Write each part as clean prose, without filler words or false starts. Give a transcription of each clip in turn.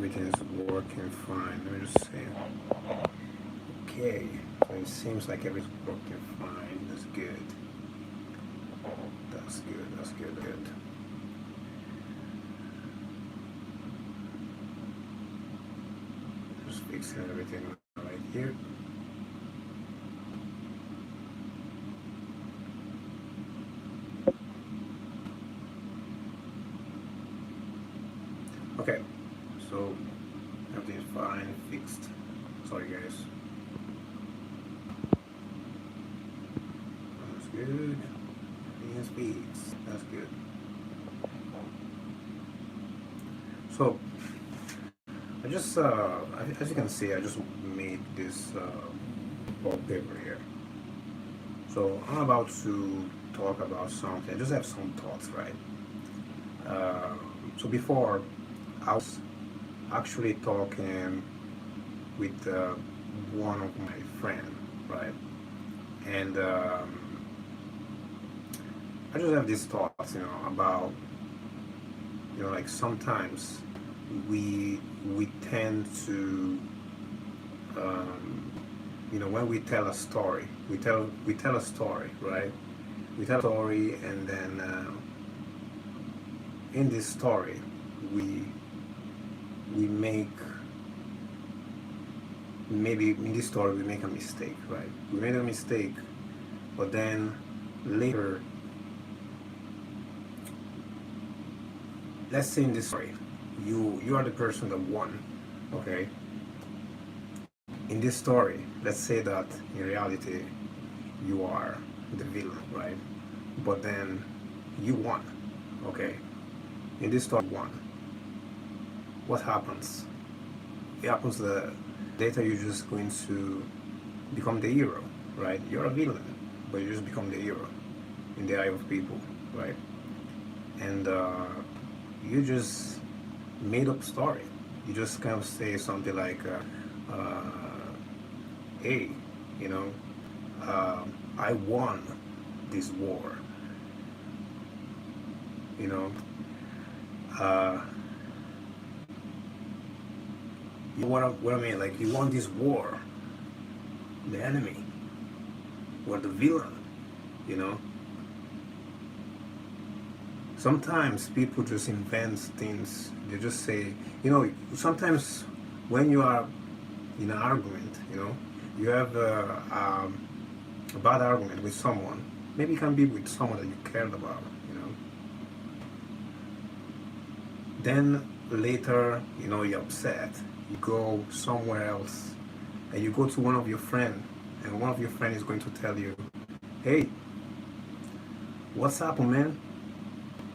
everything is working fine. Let me just see. Okay, so it seems like everything's working fine. That's good. That's good. That's good. Good. Just fixing everything right here. Okay, so everything's fine, fixed. Sorry, guys. That's good. Everything speeds. That's good. So I just, as you can see, I just made this wallpaper here. So I'm about to talk about something. I just have some thoughts, right? Uh, so before, I was actually talking with one of my friend, right? And I just have these thoughts, about, like sometimes we tend to, um, when we tell a story, we tell a story, right? We tell a story, and then in this story, we we make maybe in this story we make a mistake, right? We made a mistake, but then later, let's say in this story, you are the person that won, okay? In this story, let's say that in reality you are the villain, right? But then you won, okay? In this story, you won. What happens? It happens that later you're just going to become the hero, right? You're a villain, but you just become the hero in the eye of people, right? And you just made up story. You just kind of say something like, uh, "Hey, you know, I won this war." You know, uh, what I mean? Like you won this war. The enemy were the villain. You know, sometimes people just invent things. They just say, sometimes when you are in an argument, you have a bad argument with someone. Maybe it can be with someone that you cared about, Then later, you're upset. You go somewhere else, and you go to one of your friends, and one of your friends is going to tell you, "Hey, what's up, man?"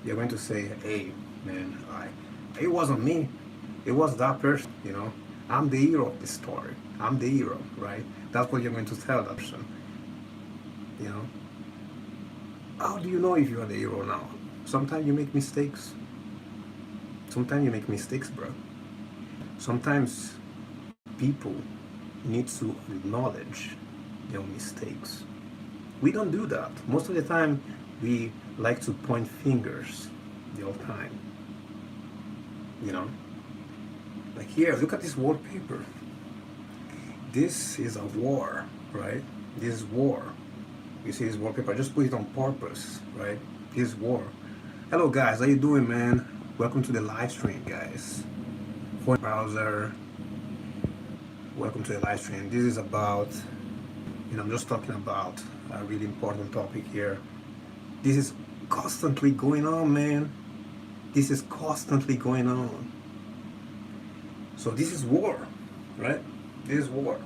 You're going to say, "Hey, man, it wasn't me. It was that person. I'm the hero of the story. I'm the hero, right?" That's what you're going to tell that person. You know, how do you know if you are the hero now? Sometimes you make mistakes. Sometimes you make mistakes, bro. Sometimes people need to acknowledge their mistakes. We don't do that. Most of the time, we like to point fingers the whole time. You know, like here, look at this wallpaper. This is a war, right? This is war. You see this wallpaper? I just put it on purpose, right? This war. Hello, guys. How you doing, man? Welcome to the live stream, guys. For browser, welcome to the live stream. This is about, I'm just talking about a really important topic here. This is constantly going on, man. This is constantly going on. So this is war, right? This is war.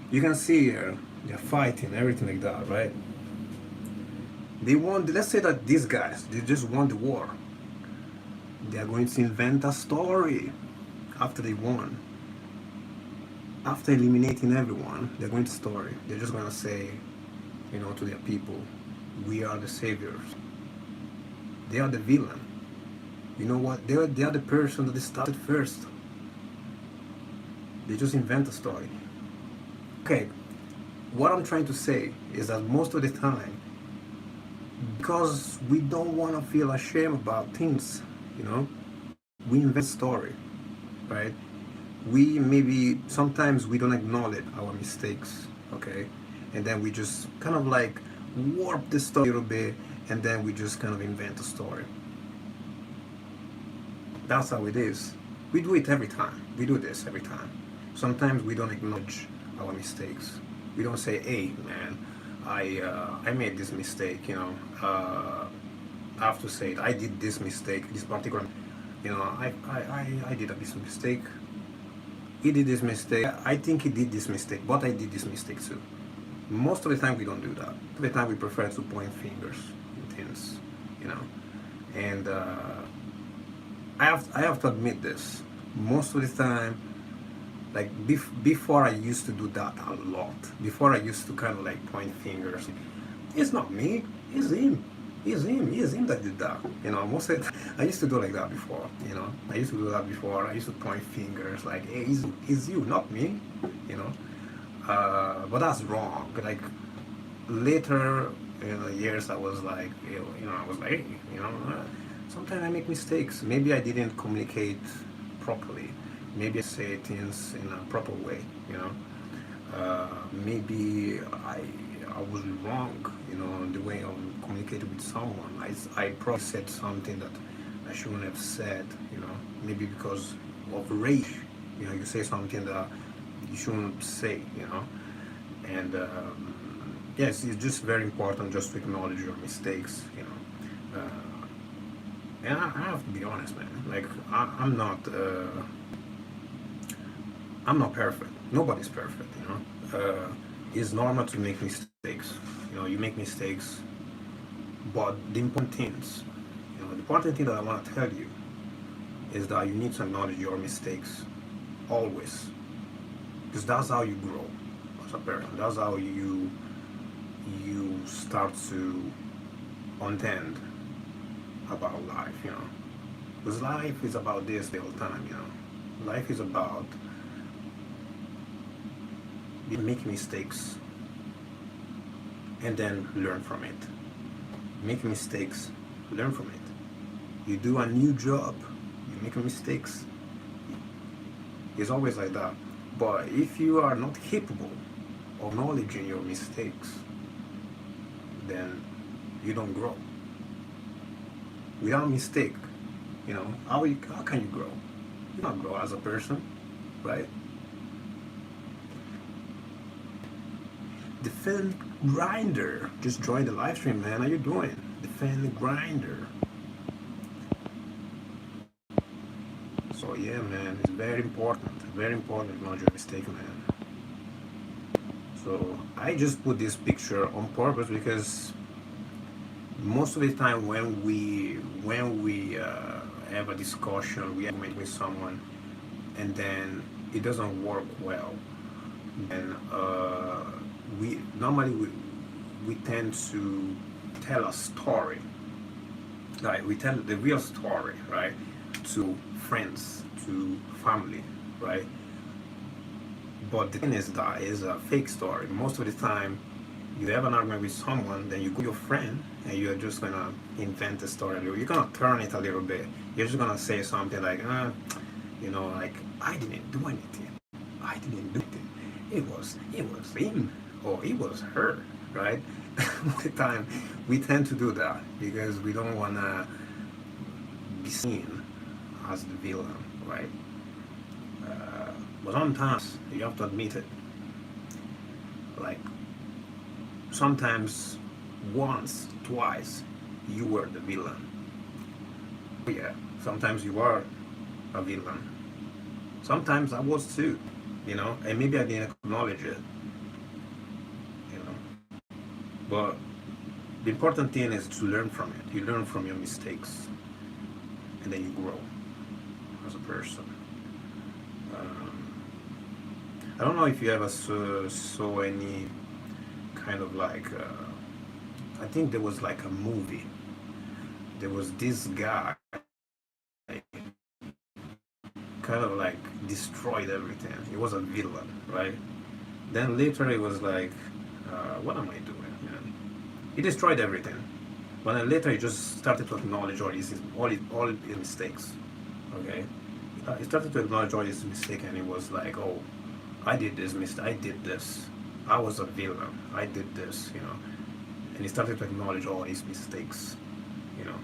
You can see here, they're fighting, everything like that, right? They won, let's say that these guys, they just won the war. They are going to invent a story after they won. After eliminating everyone, they're going to story. They're just going to say, to their people, we are the saviors. They are the villain. You know what? They are the person that they started first. They just invent a story. Okay, what I'm trying to say is that most of the time, because we don't want to feel ashamed about things, we invent story. right? We maybe sometimes we don't acknowledge our mistakes, okay? And then we just kind of like warp the story a little bit, and then we just kind of invent a story. That's how it is. We do it every time. We do this every time. Sometimes we don't acknowledge our mistakes. We don't say, "Hey, man, I made this mistake." I have to say it. I did this mistake. This particular, I did this mistake. He did this mistake. I think he did this mistake, but I did this mistake too. Most of the time we don't do that. Most of the time we prefer to point fingers and things, you know. And I have to admit this. Most of the time, like before, I used to do that a lot. Before, I used to kind of like point fingers. It's not me. It's him. It's him. It's him that did that. Most of the I used to do like that before. I used to do that before. I used to point fingers like, "Hey, it's you, not me." You know. But that's wrong. Like later years, I was like, I was like, hey, sometimes I make mistakes. Maybe I didn't communicate properly. Maybe I say things in a proper way. Maybe I was wrong. The way I communicated with someone. I probably said something that I shouldn't have said. Maybe because of rage. You say something that you shouldn't say. And yes, it's just very important just to acknowledge your mistakes. And I have to be honest, man. Like I'm not perfect. Nobody's perfect. It's normal to make mistakes. You make mistakes, but the important thing that I want to tell you is that you need to acknowledge your mistakes always, because that's how you grow as a person. That's how you start to understand about life. Because life is about this the whole time. Life is about make mistakes and then learn from it. Make mistakes, learn from it. You do a new job, you make mistakes. It's always like that. But if you are not capable of acknowledging your mistakes, then you don't grow. Without mistake, how can you grow? You don't grow as a person, right? Defend Grinder just joined the live stream, man. How you doing? Defend Grinder. So yeah, man, it's very important. Very important to acknowledge your mistake, man. So I just put this picture on purpose because most of the time when we have a discussion, we argument with someone, and then it doesn't work well, and we tend to tell a story, like we tell the real story, right, to friends, to family, right? But the thing is that is a fake story. Most of the time, you have an argument with someone, then you go to your friend, and you're just gonna invent a story. You're gonna turn it a little bit. You're just gonna say something like, like I didn't do anything. I didn't do anything. It was him or it was her, right? Most of the time, we tend to do that because we don't wanna be seen as the villain, right? But sometimes you have to admit it. Like sometimes, once, twice, you were the villain. Yeah, sometimes you are a villain. Sometimes I was too, and maybe I didn't acknowledge it, you know. But the important thing is to learn from it. You learn from your mistakes, and then you grow as a person. I don't know if you ever saw any kind of like, I think there was like a movie. There was this guy kind of like destroyed everything. He was a villain, right? Then later it was like, what am I doing, man? He destroyed everything. But then later he just started to acknowledge all his mistakes. Okay, he started to acknowledge all his mistake, and he was like, "Oh, I did this mistake. I did this. I was a villain. I did this." You know, and he started to acknowledge all his mistakes. You know,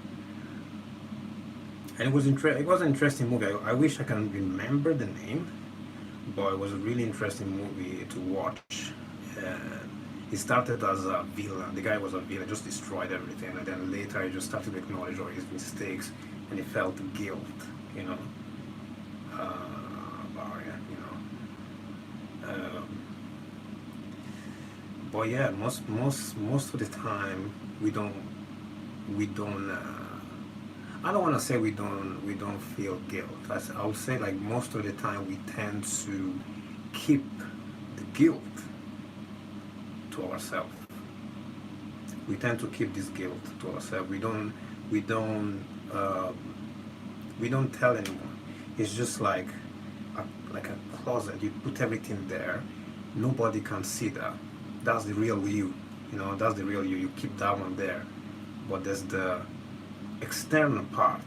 and it was an interesting movie. I wish I can remember the name, but it was a really interesting movie to watch. And he started as a villain. The guy was a villain, just destroyed everything, and then later he just started to acknowledge all his mistakes, and he felt guilt. You know, about it. You know. But yeah, most of the time we don't. I don't want to say we don't feel guilt. I would say like most of the time we tend to keep the guilt to ourselves. We tend to keep this guilt to ourselves. We don't uh, we don't tell anyone. It's just like a closet. You put everything there. Nobody can see that. That's the real you. You know, that's the real you. You keep that one there. But there's the external part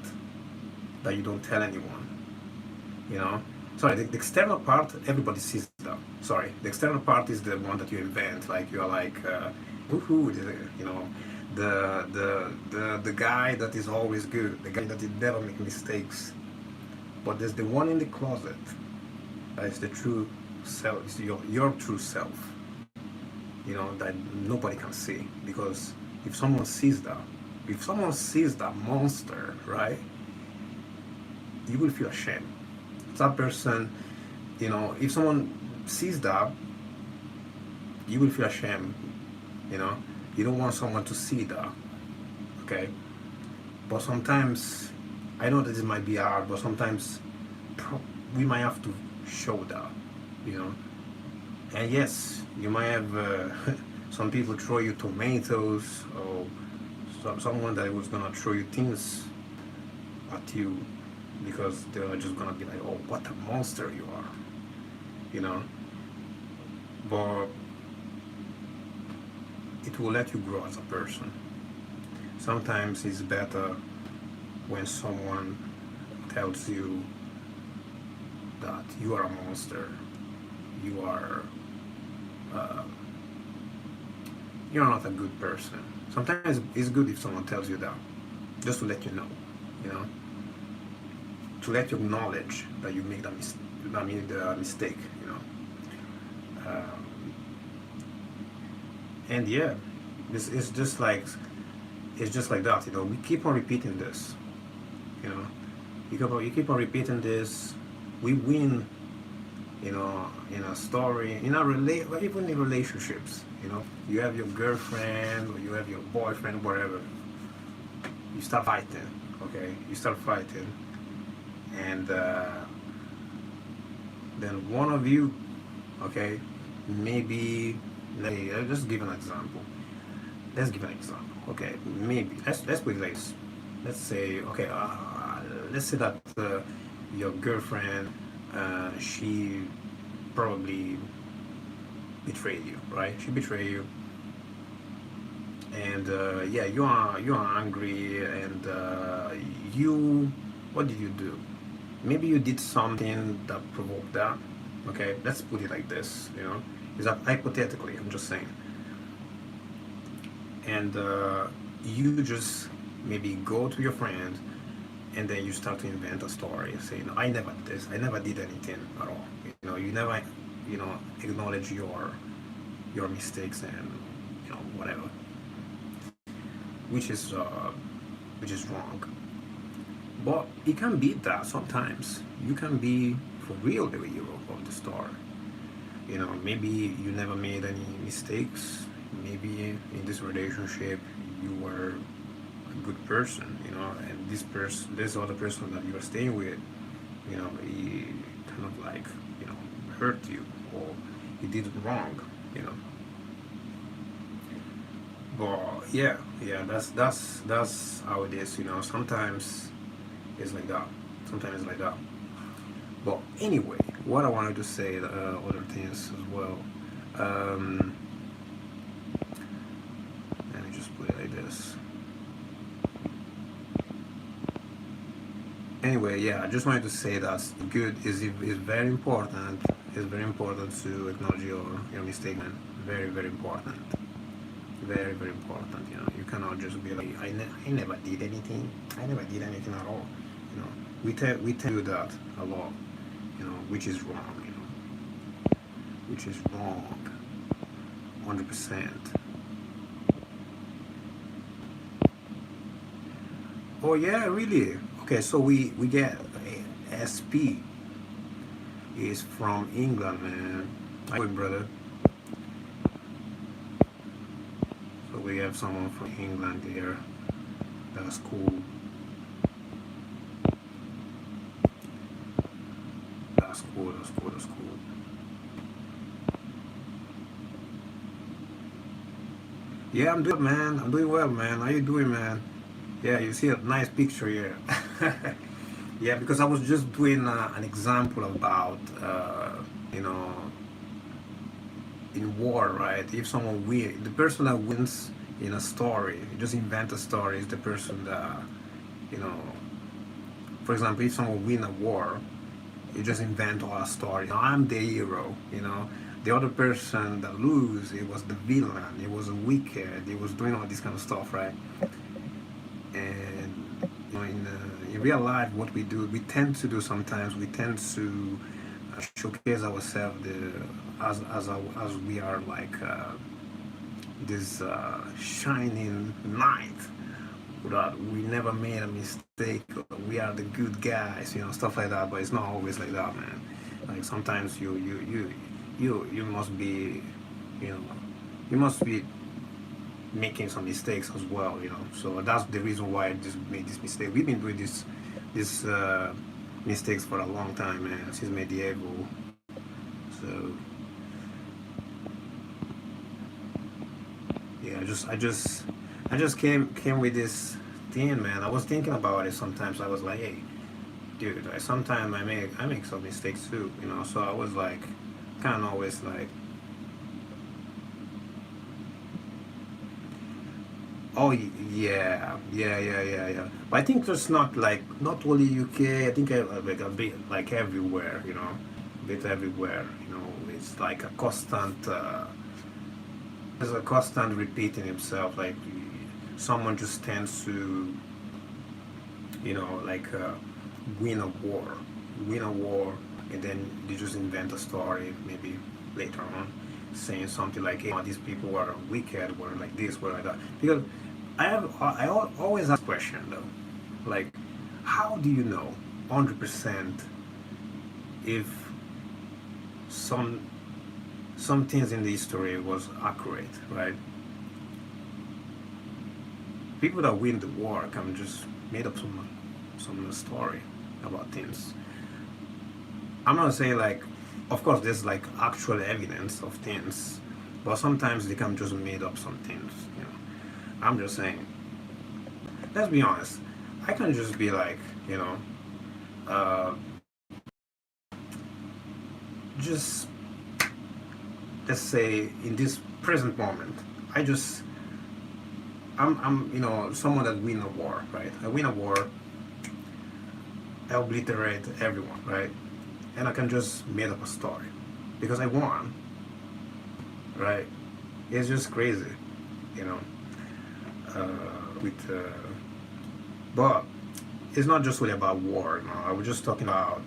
that you don't tell anyone. You know, sorry. The external part everybody sees that. Sorry, the external part is the one that you invent. Like you're like, woohoo, you know, the guy that is always good, the guy that will never make mistakes. But there's the one in the closet that is the true self. It's your true self. You know that nobody can see because if someone sees that, if someone sees that monster, right, you will feel ashamed. That person, you know, if someone sees that, you will feel ashamed. You know, you don't want someone to see that. Okay, but sometimes I know that this might be hard, but sometimes we might have to show that. You know, and yes, you might have some people throw you tomatoes or someone that was gonna throw you things at you because they're just gonna be like, "Oh, what a monster you are," you know. But it will let you grow as a person. Sometimes it's better when someone tells you that you are a monster, you are uh, you're not a good person. Sometimes it's good if someone tells you that, just to let you know, to let you acknowledge that you made a mistake, you know. Um, and yeah, this is just like it's just like that, you know. We keep on repeating this, you know. You keep on repeating this. We win, you know, in a story, in a even in relationships, you know. You have your girlfriend or you have your boyfriend, whatever. You start fighting, okay? You start fighting, and then one of you, okay, maybe let's just give an example. Let's give an example, okay? Maybe let's put it like this. Let's say, okay, let's say that your girlfriend, she probably betrayed you, right? She betrayed you, and yeah, you are angry, and you, what did you do? Maybe you did something that provoked that. Okay, let's put it like this. You know, is that hypothetically? I'm just saying, and you just maybe go to your friend, and then you start to invent a story, saying, "I never did this. I never did anything at all." You know, you never, acknowledge your mistakes and whatever, which is uh, which is wrong. But it can be that sometimes you can be for real the hero of the story. You know, maybe you never made any mistakes. Maybe in this relationship you were a good person, and this other person that you are staying with, he kind of like, hurt you or he did wrong, you know. But yeah, that's how it is, Sometimes it's like that. Sometimes it's like that. But anyway, what I wanted to say, other things as well. Um, Let me just put it like this. Anyway, yeah, I just wanted to say that good is very important. It's very important to acknowledge your mistake, man. Very, very important. Very, very important. You know, you cannot just be like, I never did anything. I never did anything at all. You know, we tend to do that a lot. You know, which is wrong. You know, which is wrong. 100%. Oh yeah, really? Okay, so we get SP is from England, man. How you doing, brother? So we have someone from England here. That's cool. That's cool. That's cool. That's cool. Yeah, I'm doing, man. I'm doing well, man. How you doing, man? Yeah, you see a nice picture here. Yeah, because I was just doing an example about, you know, in war, right? If someone wins, the person that wins in a story, you just invent a story, is the person that, you know, for example, if someone win a war, you just invent all a story. I'm the hero, you know. The other person that lose, it was the villain. It was a wicked. It was doing all this kind of stuff, right? And you know, in real life, what we do, we tend to do sometimes. We tend to showcase ourselves as we are like this shining knight that we never made a mistake. We are the good guys, you know, stuff like that. But it's not always like that, man. Like sometimes you must be, you know, you must be making some mistakes as well, you know. So that's the reason why I just made this mistake. We've been doing this mistakes for a long time, man, since medieval. So yeah, I just came with this thing, man. I was thinking about it sometimes. I was like, hey, dude, sometimes I make some mistakes too, you know. So I was like, kind of always like, oh yeah. But I think just not like not only UK. I think like a bit like everywhere, you know, a bit everywhere. You know, it's like a constant. There's a constant repeating himself. Like someone just tends to, you know, like win a war, win a war, and then they just invent a story maybe later on, saying something like, "Hey, these people were wicked, were like this, were like that." Because always ask a question though, like, how do you know 100% if some some things in the history was accurate, right? People that win the war can just made up some story about things. I'm not saying like, of course, there's like actual evidence of things, but sometimes they can just made up some things. You know, I'm just saying. Let's be honest. I can just be like, you know, uh, just let's say in this present moment, I just I'm you know someone that win a war, right? I win a war, I obliterate everyone, right? And I can just make up a story because I won, right? It's just crazy, you know. With but it's not just really about war. No, I was just talking about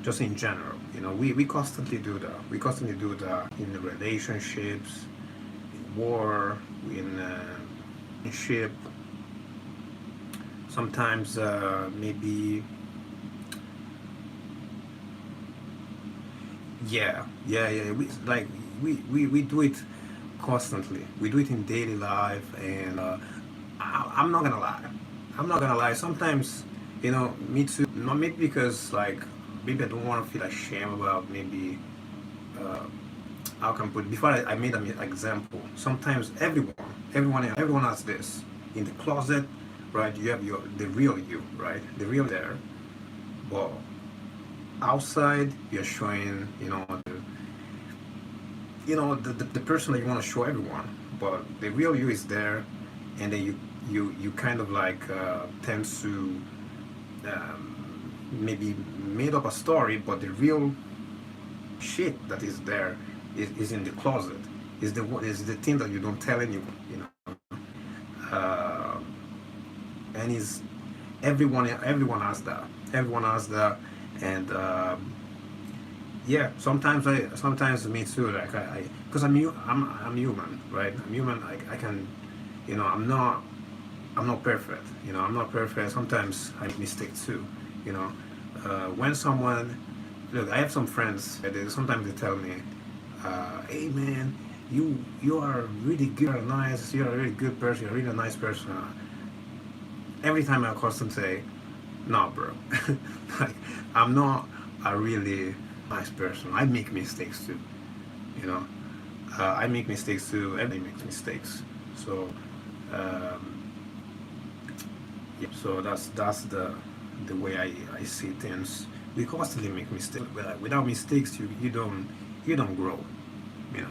just in general. You know, we constantly do that. We constantly do that in the relationships, in war, in ship. Sometimes maybe yeah. We do it constantly. We do it in daily life, and I'm not gonna lie. I'm not gonna lie. Sometimes, you know, me too. Not maybe because like maybe I don't want to feel ashamed about maybe uh, how can I put it? Before I made an example. Sometimes everyone has this in the closet, right? You have your the real you, right? The real there, but outside you're showing, the person that you want to show everyone, but the real you is there, and then you kind of like tend to maybe made up a story, but the real shit that is there is in the closet. Is the thing that you don't tell anyone. Uh, and is everyone has that. Everyone has that, and yeah. Sometimes me too. Like because I'm human, right? I'm human. I can, I'm not perfect. I'm not perfect. Sometimes I make mistakes too. You know, when someone look, I have some friends that sometimes they tell me, "Hey man, you are really good, you're nice, you're a really good person, you're a really nice person." Every time I constantly say, "Nah, bro, like I'm not a really nice person. I make mistakes too. You know, I make mistakes too. Everybody makes mistakes. So." Um, Yeah, so that's the way I see things. We constantly make mistakes. Without mistakes, you don't grow. You know.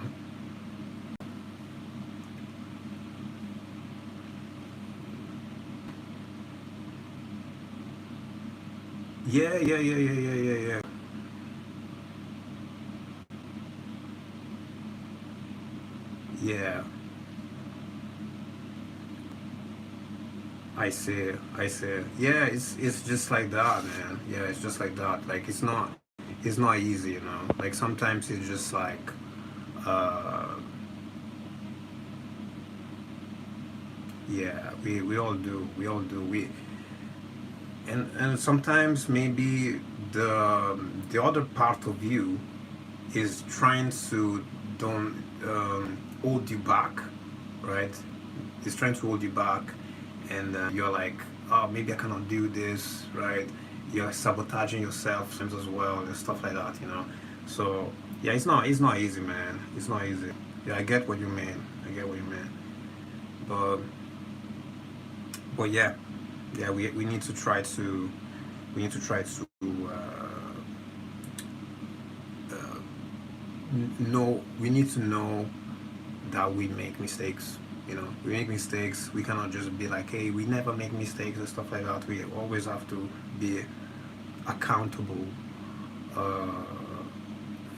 Yeah, yeah, yeah, yeah, yeah, yeah, yeah. Yeah, I see. Yeah, it's just like that, man. Yeah, it's just like that. Like it's not easy, you know. Like sometimes it's just like, uh, yeah, we all do, and sometimes maybe the other part of you is trying to don't hold you back, right? It's trying to hold you back, and you're like, oh, maybe I cannot do this, right? You're sabotaging yourself sometimes as well and stuff like that, you know. So yeah, it's not easy, man. It's not easy. Yeah, I get what you mean. I get what you mean. But yeah, yeah, we need to try to know. We need to know that we make mistakes. We make mistakes. We cannot just be like, hey, we never make mistakes and stuff like that. We always have to be accountable uh,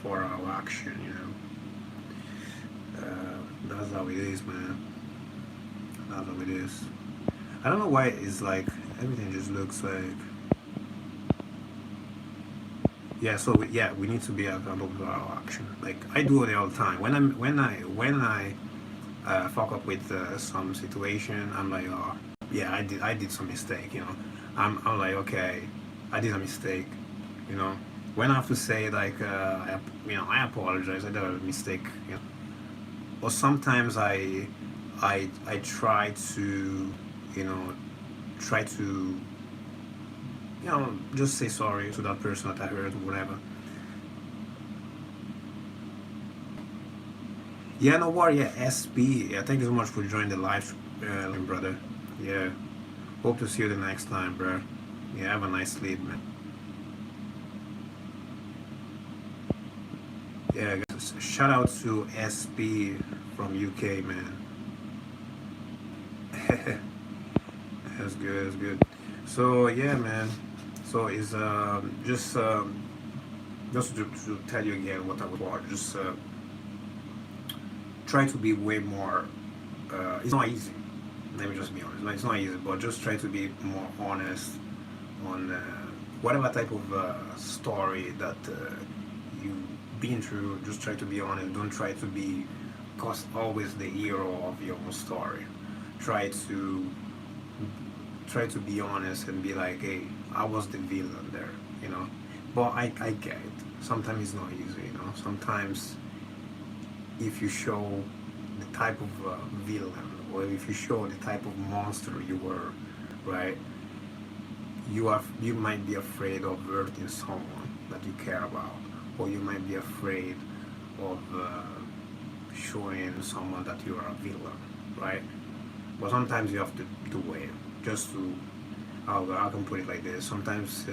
for our action. That's how it is, man. That's how it is. I don't know why it's like everything just looks like. Yeah, so yeah, we need to be accountable for our action. Like I do it all the time. When I fuck up with some situation, I'm like, oh, yeah, I did some mistake. I'm like, okay, I did a mistake. You know, when I have to say like, I apologize, I did a mistake. Or sometimes I try to, you know, try to, just say sorry to that person that I hurt or whatever. Yeah, no worry. Yeah, SB. Yeah, thank you so much for joining the live, brother. Yeah, hope to see you the next time, bro. Yeah, have a nice sleep, man. Yeah, guys, shout out to SB from UK, man. That's good. That's good. So yeah, man. So it's just to tell you again what I would want. Just try to be way more. It's not easy. Let me just be honest. Like, it's not easy, but just try to be more honest on whatever type of story that you've been through. Just try to be honest. Don't try to be, cause always the hero of your own story. Try to be honest and be like, hey, I was the villain there, you know. But I get it. Sometimes it's not easy, you know. Sometimes if you show the type of villain, or if you show the type of monster you were, right? You might be afraid of hurting someone that you care about, or you might be afraid of showing someone that you are a villain, right? But sometimes you have to do it just to. I can put it like this. Sometimes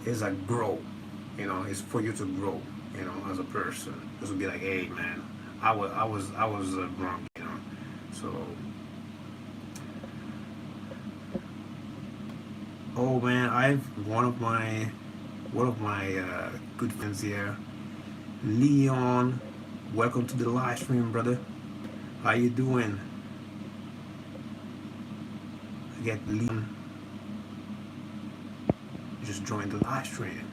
it's a grow, it's for you to grow, as a person. Just to be like, hey man, I was wrong, So Oh man, I've one of my good friends here, Leon. Welcome to the live stream, brother. How you doing? I get Leon just joined the live stream.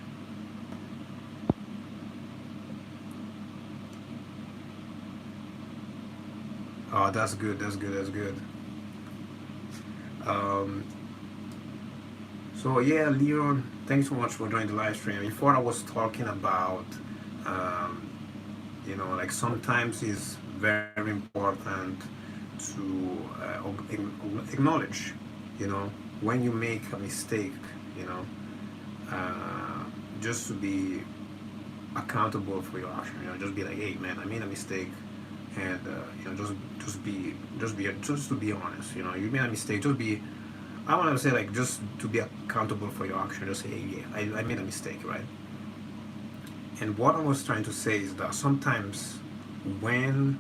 Oh, that's good. That's good. That's good. Um, so yeah, Leon, thanks so much for joining the live stream. Before I was talking about, um, like sometimes it's very important to acknowledge, when you make a mistake, you know, uh, just to be accountable for your action. Just be like, hey man, I made a mistake, and just to be honest. You made a mistake. Just be. I want to say like just to be accountable for your action. Just say, hey, yeah, I made a mistake, right? And what I was trying to say is that sometimes when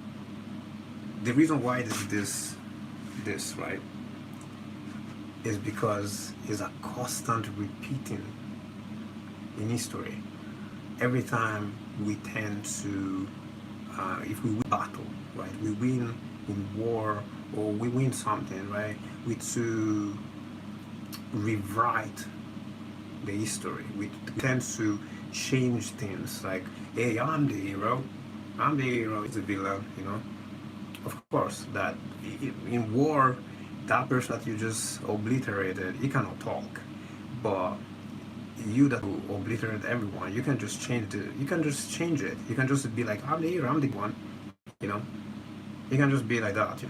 the reason why this right is because it's a constant repeating in history. Every time we tend to, if we win battle, right, we win in war or we win something, right, we to rewrite the history. We tend to change things like, hey, I'm the hero. I'm the hero. It's the villain. Of course, that in war, that person that you just obliterated, he cannot talk. But you that obliterate everyone, you can just change it. You can just change it. You can just be like, I'm the hero. I'm the one. You know. You can just be like that.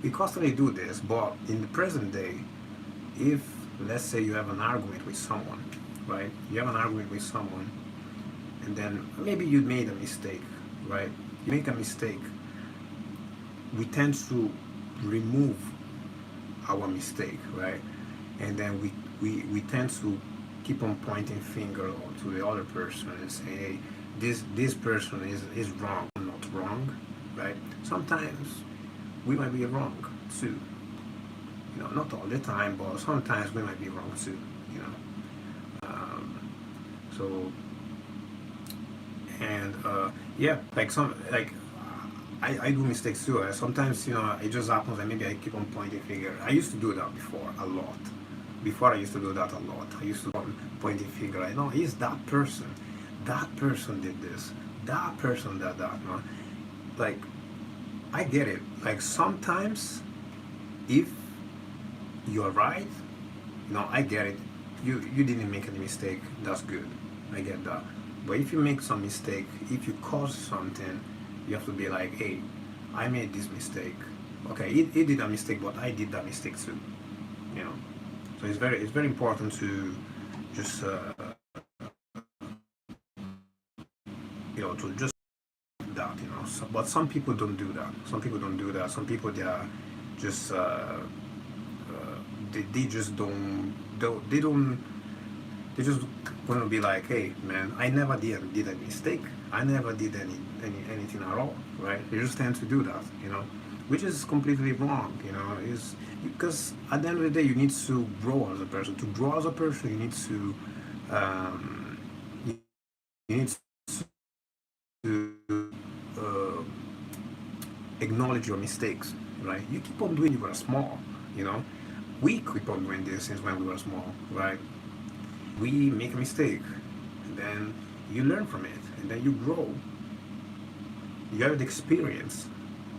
We constantly do this, but in the present day, if let's say you have an argument with someone, right? You have an argument with someone, and then maybe you made a mistake, right? You make a mistake. We tend to remove our mistake, right? And then we tend to keep on pointing finger to the other person and say, hey, this person is wrong, not wrong, right? Sometimes we might be wrong too. Not all the time, but sometimes we might be wrong too. You know, so and yeah, like I do mistakes too. Sometimes it just happens and maybe I keep on pointing finger. I used to do that before a lot. Before I used to do that a lot. I used to pointing finger. I know it's that person. That person did this. That person did that. No? Like I get it. Like sometimes if you're right, I get it. You didn't make any mistake. That's good. I get that. But if you make some mistake, if you cause something, you have to be like, hey, I made this mistake. Okay, he did a mistake, but I did that mistake too. You know. So it's very important to just to just that. But some people don't do that. Some people don't do that. Some people they are just they just they just gonna be like, hey man, I never did a mistake. I never did anything at all, right? They just tend to do that, which is completely wrong, is because at the end of the day you need to grow as a person. To grow as a person, you need to you need to uh, acknowledge your mistakes, right? You keep on doing you were small, you know. We keep on doing this since when we were small, right? We make a mistake, and then you learn from it, and then you grow. You have the experience.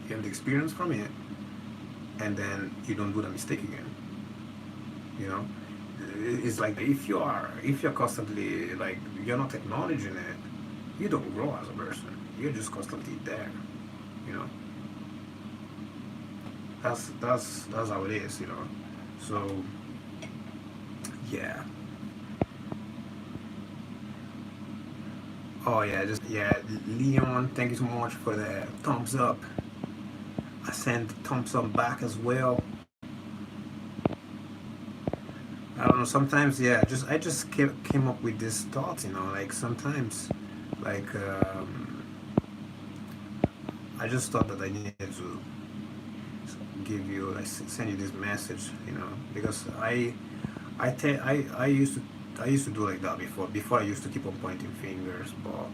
You have the experience from it, and then you don't do the mistake again. You know, it's like if you're constantly like you're not acknowledging it, you don't grow as a person. You're just constantly there. You know, that's how it is. So yeah. Oh yeah, just yeah, Leon. Thank you so much for the thumbs up. I sent thumbs up back as well. I don't know. Sometimes, yeah, I just came up with this thought. Like sometimes, like I just thought that I needed to give you, like, send you this message. Because I used to do like that before I used to keep on pointing fingers, but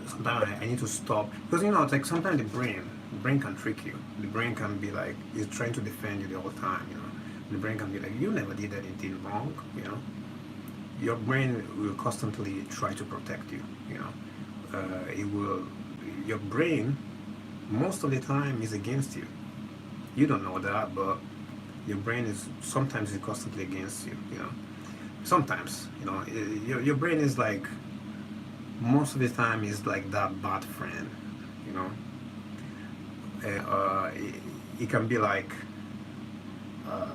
sometimes I need to stop, because it's like sometimes the brain can trick you. The brain can be like, it's trying to defend you the whole time. The brain can be like, you never did anything wrong. Your brain will constantly try to protect you. It will. Your brain most of the time is against you. You don't know that, but your brain is sometimes is constantly against you. Sometimes your brain is like, most of the time is like that bad friend. You know, it can be like, uh,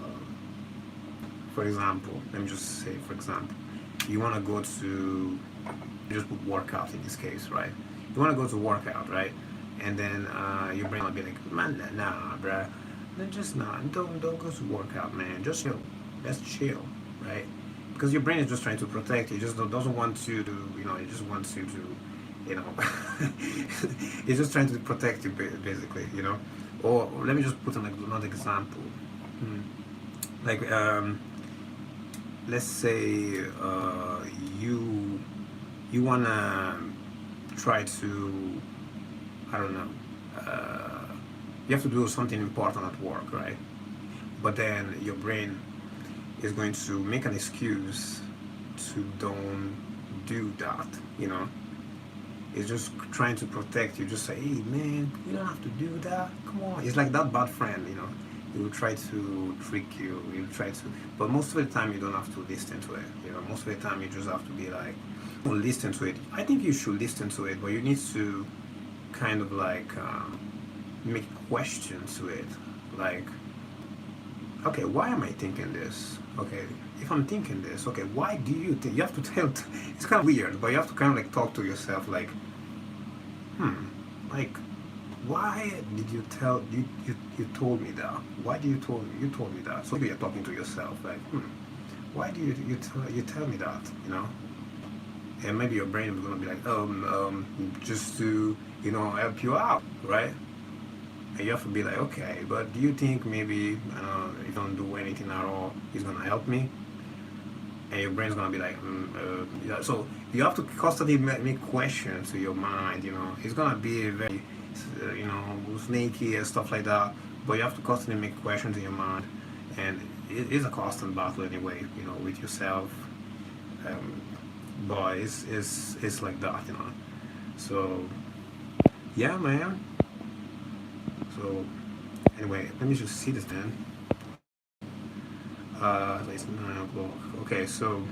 for example, let me just say, for example, you want to go to, just put workout in this case, right? You want to go to workout, right? And then your brain will be like, man, nah, bruh, just nah, don't go to workout, man. Just chill. Let's chill, right? Because your brain is just trying to protect you. It just doesn't want you to, it just wants you to, it's just trying to protect you, basically, Or let me just put another example. Hmm. Like, let's say you wanna try to, I don't know, you have to do something important at work, right? But then your brain is going to make an excuse to don't do that. It's just trying to protect you. Just say, hey man, you don't have to do that. Come on. It's like that bad friend. He will try to trick you. He will try to, but most of the time you don't have to listen to it. Most of the time you just have to be like, don't listen to it. I think you should listen to it, but you need to kind of like make questions to it. Like, okay, why am I thinking this? Okay, if I'm thinking this, okay, why do you think? You have to tell. It's kind of weird, but you have to kind of like talk to yourself, like, like, why did you tell you told me that? Why did you told me that? So maybe you're talking to yourself, like, why do you tell me that? And maybe your brain is gonna be like, just to help you out, right? And you have to be like, okay, but do you think maybe if I don't do anything at all, it's gonna help me? And your brain's gonna be like, yeah. So you have to constantly make questions to your mind. It's gonna be very, snaky and stuff like that. But you have to constantly make questions in your mind, and it is a constant battle anyway. With yourself. But it's like that. So yeah, man. So anyway, let me just see this then. It's 9 o'clock. Okay, so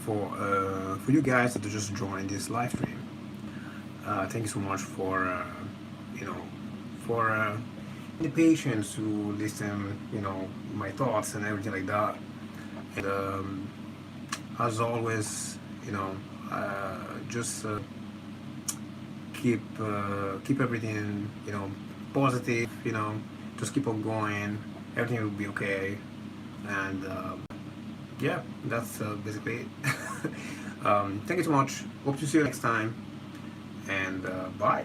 for you guys that just joined this live stream, thank you so much for for the patience to listen, my thoughts and everything like that. And as always, just keep everything positive. Just keep on going. Everything will be okay. And yeah, that's basically it. Thank you so much. Hope to see you next time. And bye.